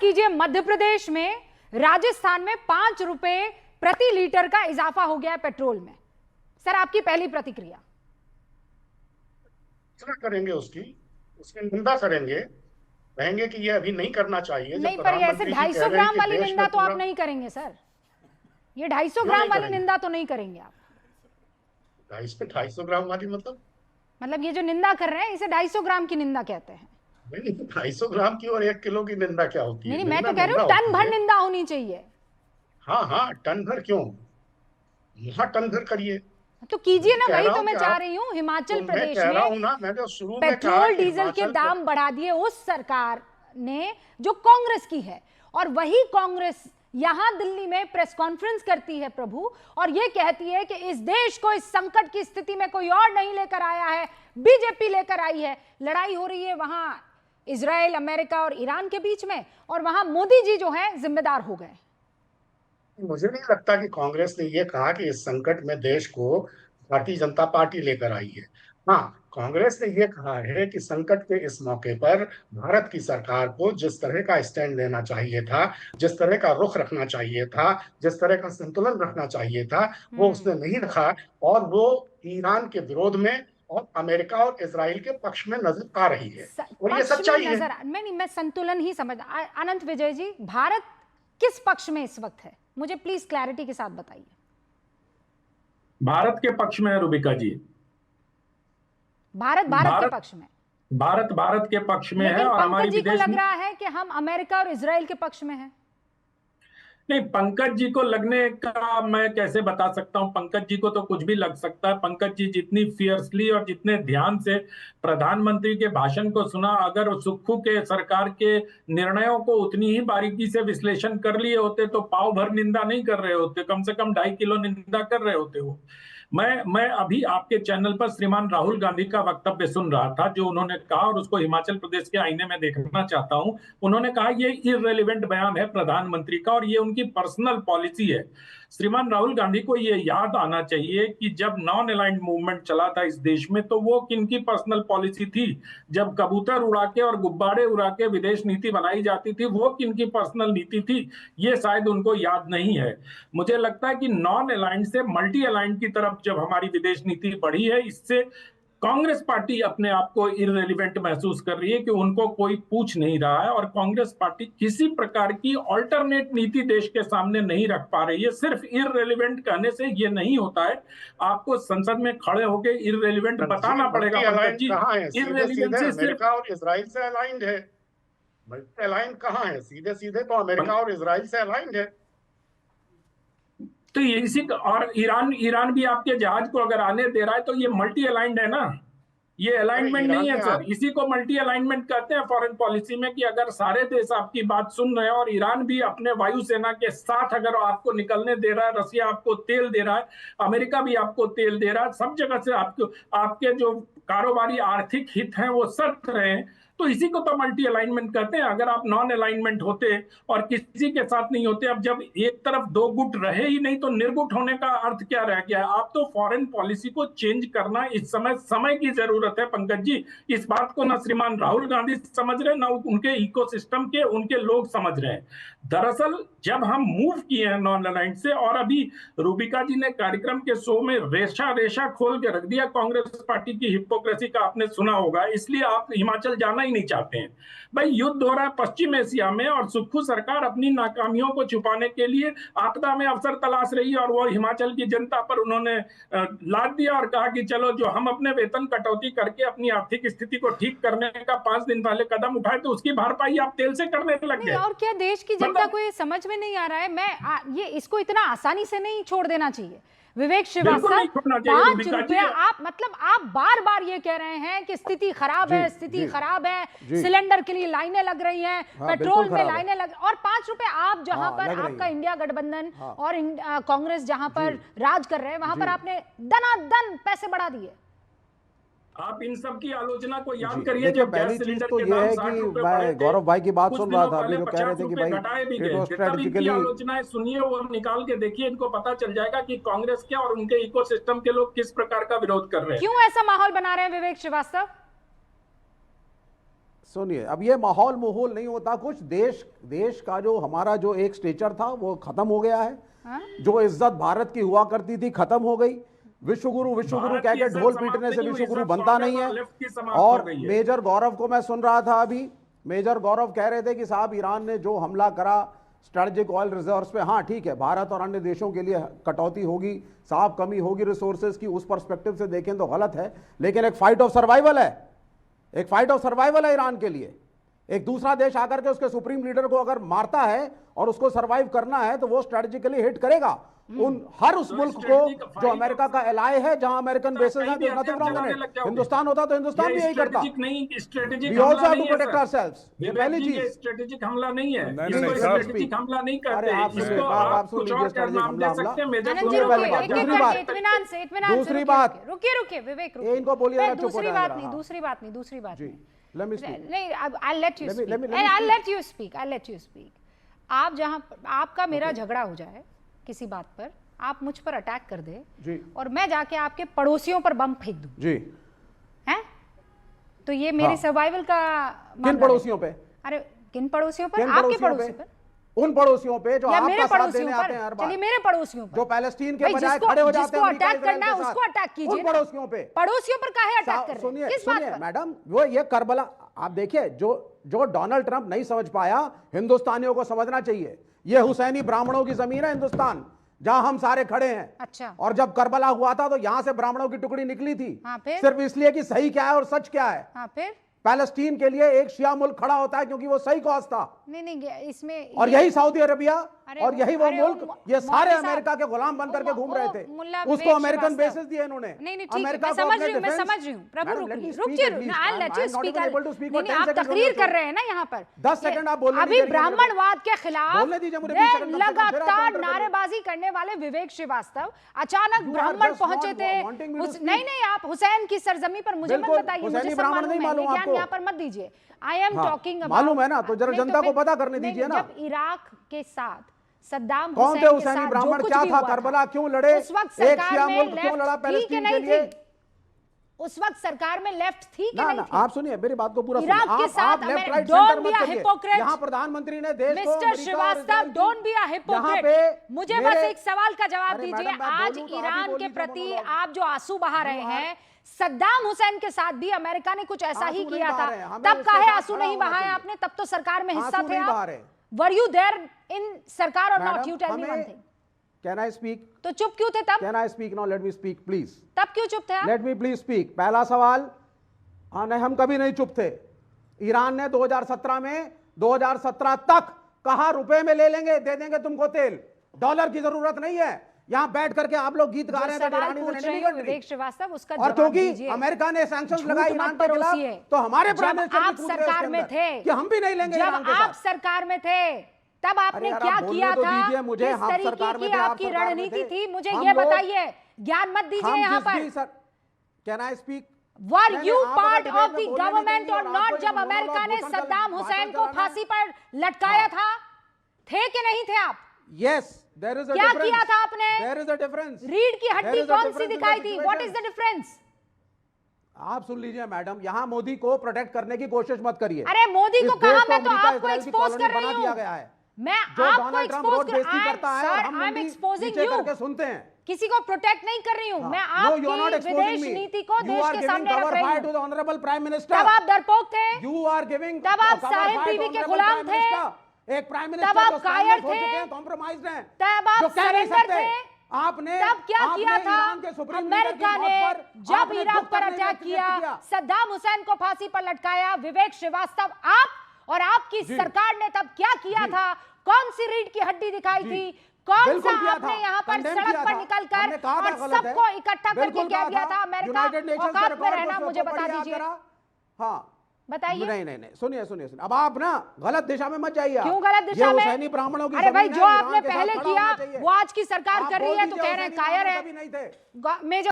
कीजिए, मध्य प्रदेश में, राजस्थान में 5 रुपए प्रति लीटर का इजाफा हो गया है पेट्रोल में। सर, आपकी पहली प्रतिक्रिया? करेंगे उसकी निंदा करेंगे, कहेंगे कि ये अभी नहीं करना चाहिए। नहीं, पर ये ऐसे 250 ग्राम वाली निंदा तो आप नहीं करेंगे सर। ये 250 ग्राम वाली निंदा तो नहीं करेंगे आप। 250 ग्राम वाली मतलब ये जो निंदा कर रहे हैं इसे 250 ग्राम की निंदा कहते हैं। नहीं, 250 ग्राम की और 1 किलो की निंदा क्या होती है? नहीं, मैं तो कह रही हूँ टन भर निंदा होनी चाहिए। हाँ हाँ, टन भर क्यों, यहाँ टन भर करिए तो कीजिए ना, वही तो मैं चाह रही हूँ। हिमाचल प्रदेश में पेट्रोल डीजल के दाम बढ़ा दिए उस सरकार ने जो कांग्रेस की है, और वही कांग्रेस यहां दिल्ली में प्रेस कॉन्फ्रेंस करती है प्रभु, और यह कहती है कि इस देश को इस संकट की स्थिति में कोई और नहीं लेकर आया है, बीजेपी लेकर आई है। लड़ाई हो रही है वहां इजराइल, अमेरिका और ईरान के बीच में, और वहां मोदी जी जो है जिम्मेदार हो गए। मुझे नहीं लगता कि कांग्रेस ने यह कहा कि इस संकट में देश को भारतीय जनता पार्टी लेकर आई है। हाँ, कांग्रेस ने यह कहा है कि संकट के इस मौके पर भारत की सरकार को जिस तरह का स्टैंड लेना चाहिए था, जिस तरह का रुख रखना चाहिए था, जिस तरह का संतुलन रखना चाहिए था, वो उसने नहीं रखा, और वो ईरान के विरोध में और अमेरिका और इजराइल के पक्ष में नजर आ रही है, और ये सच्चाई है। मैं संतुलन ही समझ। अनंत विजय जी, भारत किस पक्ष में इस वक्त है? मुझे प्लीज क्लैरिटी के साथ बताइए। भारत के पक्ष में है रुबिका जी। भारत के पक्ष में, भारत के पक्ष में है। और हमारी जी को लग रहा है कि हम अमेरिका और इजराइल के पक्ष में हैं। नहीं, पंकज जी को लगने का मैं कैसे बता सकता हूं? पंकज जी को तो कुछ भी लग सकता है। पंकज जी जितनी फियर्सली और जितने ध्यान से प्रधानमंत्री के भाषण को सुना, अगर सुक्खू के सरकार के निर्णयों को उतनी ही बारीकी से विश्लेषण कर लिए होते तो पाव भर निंदा नहीं कर रहे होते, कम से कम 2.5 किलो निंदा कर रहे होते वो। मैं अभी आपके चैनल पर श्रीमान राहुल गांधी का वक्तव्य सुन रहा था, जो उन्होंने कहा, और उसको हिमाचल प्रदेश के आईने में देखना चाहता हूं। उन्होंने कहा ये इररिलेवेंट बयान है प्रधानमंत्री का, और ये उनकी पर्सनल पॉलिसी है। श्रीमान राहुल गांधी को ये याद आना चाहिए कि जब नॉन अलाइंड मूवमेंट चला था इस देश में, तो वो किनकी पर्सनल पॉलिसी थी? जब कबूतर उड़ा के और गुब्बारे उड़ा के विदेश नीति बनाई जाती थी, वो किनकी पर्सनल नीति थी? ये शायद उनको याद नहीं है। मुझे लगता है कि नॉन अलाइंड से मल्टी अलाइंड की तरफ जब हमारी विदेश नीति बढ़ी है, इससे कांग्रेस पार्टी अपने आप को इररिलेवेंट महसूस कर रही है कि उनको कोई पूछ नहीं रहा है, और कांग्रेस पार्टी किसी प्रकार की ऑल्टरनेट नीति देश के सामने नहीं रख पा रही है। सिर्फ इररिलेवेंट कहने से ये नहीं होता है, आपको संसद में खड़े होकर इररिलेवेंट बताना पड़ेगा। इररिलेवेंसी सिर्फ और इजराइल से अलाइंड है। मल्टी अलाइंड कहां है? सीधे सीधे तो अमेरिका और इजराइल से अलाइंड है। तो इसी, और ईरान भी आपके जहाज को अगर आने दे रहा है तो ये मल्टी अलाइंड है ना, ये अलाइनमेंट नहीं है सर। इसी को मल्टी अलाइनमेंट कहते हैं फॉरेन पॉलिसी में, कि अगर सारे देश आपकी बात सुन रहे हैं और ईरान भी अपने वायुसेना के साथ अगर आपको निकलने दे रहा है, रसिया आपको तेल दे रहा है, अमेरिका भी आपको तेल दे रहा है, सब जगह से आपको आपके जो कारोबारी आर्थिक हित हैं वो सर्त रहे हैं, तो इसी को तो मल्टी अलाइनमेंट कहते हैं। अगर आप नॉन अलाइनमेंट होते और किसी के साथ नहीं होते, अब जब एक तरफ दो गुट रहे ही नहीं तो निर्गुट होने का अर्थ क्या रह गया? आप तो फॉरेन पॉलिसी को चेंज करना इस समय की जरूरत है पंकज जी। इस बात को ना श्रीमान राहुल गांधी समझ रहे, ना उनके इकोसिस्टम के उनके लोग समझ रहे हैं। दरअसल जब हम मूव किए हैं नॉन अलाइंड से, और अभी रूबिका जी ने कार्यक्रम के शो में रेशा खोल के रख दिया कांग्रेस पार्टी की हिपोक्रेसी का, आपने सुना होगा, इसलिए आप हिमाचल जाना नहीं चाहते हैं। भाई, युद्ध हो रहा है पश्चिम एशिया में, और सुक्खू सरकार अपनी नाकामियों को छुपाने के लिए आपदा में अवसर तलाश रही है, और वो हिमाचल की जनता पर उन्होंने लाद दिया और कहा कि चलो, जो हम अपने वेतन कटौती करके अपनी आर्थिक स्थिति को ठीक करने का 5 दिन पहले कदम उठाए, तो उसकी भरपाई आप तेल से करने लग गए। और क्या देश की जनता को ये समझ में नहीं आ रहा है? ये इसको इतना आसानी से नहीं छोड़ देना चाहिए। विवेक श्रीवास्तव, 5 रुपया आप बार बार ये कह रहे हैं कि स्थिति खराब है, स्थिति खराब है, सिलेंडर के लिए लाइनें लग रही हैं, पेट्रोल में लाइनें लग, और 5 रुपए आप जहां पर आपका इंडिया गठबंधन और कांग्रेस जहां पर राज कर रहे हैं, वहां पर आपने दनादन पैसे बढ़ा दिए। आप इन सब की आलोचना को याद करिए। जब पहली चीज तो ये है कि मैं गौरव भाई की बात सुन रहा था अभी, जो कह रहे थे कि भाई स्ट्रेटेजिकली आलोचनाएं सुनिए और निकाल के देखिए, इनको पता चल जाएगा कि कांग्रेस के और उनके इकोसिस्टम के लोग किस प्रकार का विरोध कर रहे हैं। क्यों ऐसा माहौल बना रहे हैं विवेक श्रीवास्तव? सुनिए, अब ये माहौल नहीं होता कुछ। देश का जो हमारा जो एक स्टेचर था वो खत्म हो गया है। जो इज्जत भारत की हुआ करती थी खत्म हो गई। विश्वगुरु कह के ढोल पीटने से विश्वगुरु बनता नहीं है। और मेजर गौरव को मैं सुन रहा था अभी, मेजर गौरव कह रहे थे कि साहब ईरान ने जो हमला करा स्ट्रेटेजिक ऑयल रिजर्व्स पे, हाँ ठीक है, भारत और अन्य देशों के लिए कटौती होगी, साफ कमी होगी रिसोर्सेज की, उस पर्सपेक्टिव से देखें तो गलत है, लेकिन एक फाइट ऑफ सर्वाइवल है, एक फाइट ऑफ सर्वाइवल है ईरान के लिए। एक दूसरा देश आकर के उसके सुप्रीम लीडर को अगर मारता है और उसको सर्वाइव करना है तो वो स्ट्रेटेजिकली हिट करेगा हर उस मुल्क को जो अमेरिका का एलाय है, जहां अमेरिकन बेसेस हैं। तो nothing wrong in it. Hindustan होता तो हिंदुस्तान भी यही करता। Strategic we also have to protect ourselves. ये पहली चीज, स्ट्रेटेजिक हमला नहीं है, नहीं, स्ट्रेटेजिक हमला नहीं करते। इसको आप कुछ और क्या नाम दे सकते हैं? दूसरी बात, रुकिए विवेक, इनको बोलिए दूसरी बात नहीं। Let me speak. नहीं, I'll let you Let me- speak. let me- let me I'll let you speak. आप जहां आपका मेरा झगड़ा हो जाए किसी बात पर, आप मुझ पर अटैक कर दे जी, और मैं जाके आपके पड़ोसियों पर बम फेंक दूं, जी, हैं? तो ये मेरी हाँ। सर्वाइवल का किन मामला पड़ोसियों है। पे? अरे किन पड़ोसियों पर? किन आपके पड़ोसियों पड़ोसी पे? पर उन पड़ोसियों पे जो या मेरे आपका साथ पड़ोसियों देने पर? आते हैं हर बार, चलिए मेरे पड़ोसियों पर। जो पैलेस्टीन के भाई, बजाय खड़े हो जाते जिसको हैं अटैक करना है उसको अटैक कीजिए उन ना। पड़ोसियों पे। पड़ोसियों पर काहे अटैक कर रहे हैं? सुनिए किस बात सुनिए पर? मैडम, वो ये करबला आप देखिए, जो डोनाल्ड ट्रंप नहीं समझ पाया, हिंदुस्तानियों को समझना चाहिए। ये हुसैनी ब्राह्मणों की जमीन है हिंदुस्तान, जहां हम सारे खड़े हैं। अच्छा। और जब करबला हुआ था तो यहां से ब्राह्मणों की टुकड़ी निकली थी। हाँ, फिर? सिर्फ इसलिए कि सही क्या है और सच क्या है। हाँ, फिर पैलेस्टीन के लिए एक शिया मुल्क खड़ा होता है क्योंकि वो सही कॉज था। नहीं इसमें और यही सऊदी अरबिया अरे और यही वो अरे मुल्क, ये सारे मौलवी साहब, अमेरिका के गुलाम बन करके घूम रहे थे। मुल्ला उसको विवेक अमेरिकन श्रीवास्तव। बेसिस दिए इन्होंने। नहीं ठीक है, अमेरिका मैं को समझ अपने रही हूँ, मैं defense- समझ रही हूँ। प्रभु Madam, let me रुकिए, speak रुकिए, at least. I'll let you I'm not speak. even able to speak for नहीं 10 आप seconds तकरीर only. कर रहे हैं ना यहाँ पर। 10 सेकंड आप बोलने अभी दीजिए मेरे को। ब्राह्मणवाद के खिलाफ बोलने दीजिए मुझे 20 सेकंड कम से कम, फिर आप लगातार काउंटर करिए। नारेबाजी करने वाले विवेक श्रीवास्तव अचानक You are ब्राह्मण just पहुंचे not थे। wanting me to speak. नहीं आप हुसैन की सरजमी पर मुझे मत बिल्कुल, बताइए, मुझे हुसैनी सब ब्राह्मण मालूम नहीं है, मालूम ये ज्ञान आपको। यहाँ पर मत दीजिए। आई एम हाँ, टॉकिंग मालूम है ना, तो जरा जनता को पता करने नहीं, दीजिए ना। जब इराक के साथ सद्दाम कौन हुसैन थे के हुसैनी साथ ब्राह्मण, जो कुछ क्या भी था, हुआ करबला क्यों लड़े, उस वक्त एक सरकार शिया में मुल्क क्यों लेफ्ट लड़ा थी कि पैलेस्टीन के नहीं लिए? थी? उस वक्त सरकार में लेफ्ट थी कि ना नहीं ना थी? आप सुनिए मेरी बात को पूरा सुनिए। इराक के साथ आप left right don't centre be मत a करिए। hypocrite. यहाँ प्रधानमंत्री ने देश को मिस्टर अमेरिका और श्रीवास्तव, इजराइल की- डोंट बी अ यहाँ हिपोक्रेट। पे मुझे मेरे- बस एक सवाल का जवाब अरे दीजिए। मैडम, मैं आज बोलूं तो आप ही ईरान बोल के दीजिए प्रति मोनोलॉग। आप जो आंसू बहा रहे हैं, सद्दाम हुसैन के साथ भी अमेरिका ने कुछ ऐसा ही आंसू किया नहीं था। बहा रहे हैं, हमें तब उसके काहे साथ आंसू खड़ा नहीं होना बहाए चाहिए। आपने? तब तो सरकार में हिस्सा आंसू थे नहीं बहा आप। रहे। वर यू देयर इन सरकार और not? Madam, you tell me one हमें- थिंग। Can I speak? तो चुप क्यों थे तब? Can I speak now? Let me speak, please. तब क्यों चुप थे आप? Let me please speak. पहला सवाल, हाँ नहीं, हम कभी नहीं चुप थे। ईरान ने 2017 में 2017 तक कहा रुपए में ले लेंगे, दे देंगे तुमको तेल, डॉलर की जरूरत नहीं है। यहाँ बैठ करके आप लोग गीत गा रहे हैं सवाल ईरानी पूछ से रहे नहीं हैं कर रही। विवेक श्रीवास्तव, उसका और जवाब क्योंकि दीजिए। अमेरिका ने सैंक्शंस झूठ लगाए मत ईरान के परोसिए। खिलाफ, तो हमारे प्राइम जब मिनिस्टर आप भी कूद गए सरकार उसके में अंदर थे, कि हम भी नहीं लेंगे जब ईरान के आप साथ। सरकार में थे तब आपने यार, क्या आप बोलने किया तो था? दीजिए मुझे, किस हम तरीके सरकार में की थे, आप आपकी सरकार में रणनीति थे। थी? मुझे हम ये लोग- बताइए, ज्ञान मत दीजिए यहाँ पर। Can I speak? वर नहीं, यू नहीं, आप पार्ट अगर ऑफ डिबेट द में बोलने गवर्नमेंट नहीं और देंगे और नॉट? आपको जब ये अमेरिका ने मोनोलॉग सद्दाम भाषण हुसैन को चलाना है। फांसी पर लटकाया था, थे कि नहीं थे आप? यस, देयर इज अ क्या डिफरेंस। किया था आपने? There is a difference. रीढ़ की हड्डी There is a कौन सी difference in दिखाई the थी? situation. What is the difference? आप सुन लीजिए मैडम, यहाँ मोदी को प्रोटेक्ट करने की कोशिश मत करिए। अरे मोदी इस को देश कहा, मैं तो अमेरिका, आपको इजराइल की एक्सपोज कॉलोनी कर रही बना हूँ। दिया गया है। मैं जो आपको डोनाल्ड ट्रंप एक्सपोज रोड बेइज्जती करता है और हम आई एम मंडी एक्सपोजिंग नीचे यू। करके सुनते हैं। किसी को प्रोटेक्ट नहीं कर रही हूँ मैं। No, you are not आपकी exposing विदेश me. नीति को You देश are के giving सामने रख cover रही fire to हूँ। the honorable prime minister. तब आप डरपोक थे, You are giving तब आप cover साहिब fire to बीवी के honorable गुलाम prime थे, minister. एक प्राइम मिनिस्टर तब आप जो कायर स्टैंडर्ड हो थे, चुके हैं, कॉम्प्रोमाइज्ड हैं, तब जो आप कह नहीं सरेंडर सकते। थे। आपने तब क्या आपने किया था? ईरान के सुप्रीम लीडर की अमेरिका मौत ने पर जब आपने इराक दुख पर तक नहीं अटैक व्यक्त किया, सद्दाम हुसैन को फांसी पर लटकाया, विवेक श्रीवास्तव आप और आपकी जी। सरकार ने तब क्या किया जी। था? कौन सी रीढ़ की हड्डी दिखाई जी। थी? कौन सा बिल्कुल किया आपने था, यहाँ पर condemn सड़क किया पर था। निकलकर हमने कहा था और गलत है। सबको इकट्ठा करके बिल्कुल कह कहा दिया था अमेरिका यूनाइटेड नेशंस के औकात में रिकॉर्ड रहना? को मुझे पढ़िए बता आप दीजिए, जरा। हाँ बताइए। नहीं सुनिए सुनिए सुनिए, अब आप ना गलत दिशा में मत जाइए। क्यों गलत दिशा ये में? हुसैनी ब्राह्मणों की अरे भाई, जमीन जो है, आपने ईरान के साथ पहले खड़ा किया होना चाहिए। वो आज की सरकार आप कर रही बोल है तो दीजिए कह रहे हैं हुसैनी कायर ब्राह्मण है। कभी नहीं थे। मेजर